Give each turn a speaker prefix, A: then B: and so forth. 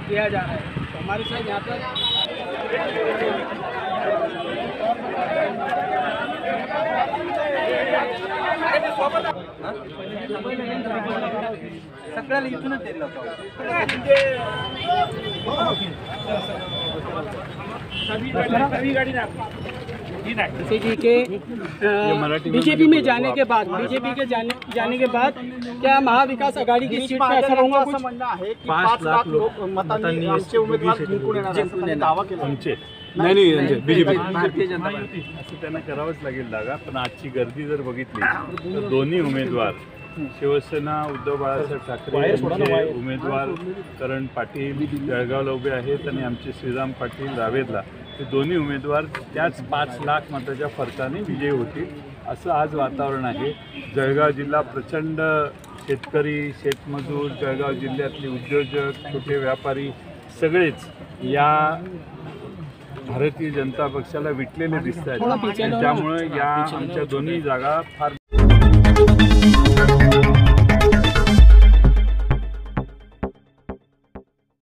A: KIA जा रहा है। तो हमारे साथ यहाँ पर सगळ्याला इथूनच दिलं सभी गाड़ी जैसे जी के बीजेपी में जाने के बाद जाने के बाद क्या महाविकास आघाडी की सीट पर असर होगा? कुछ म्हणणं आहे की 5 लाख लोक मतांनी आमचे उमेदवार जिंकून येणार असं दावा केला.
B: नाही बीजेपी भारतीय जनता पार्टी असं त्यांना करावंच लागेल दागा. पण आजची गर्दी जर बघितली तर दोन्ही उमेदवार शिवसेना उद्धव बाळासाहेब ठाकरे यांचे उमेदवार करण पाटील जळगावला उभे आहेत आणि आमचे श्रीराम पाटील रावेरला, हे दोन्ही उमेदवार त्याच 5 लाख मताच्या फरकाने विजयी होतील असं आज वातावरण आहे. जळगाव जिल्हा प्रचंड शेतकरी, शेतमजूर, जळगाव जिल्ह्यातले उद्योजक, छोटे व्यापारी सगळेच या भारतीय जनता पक्षाला विटलेले दिसत आहेत. त्यामुळे या आमच्या दोन्ही जागा फार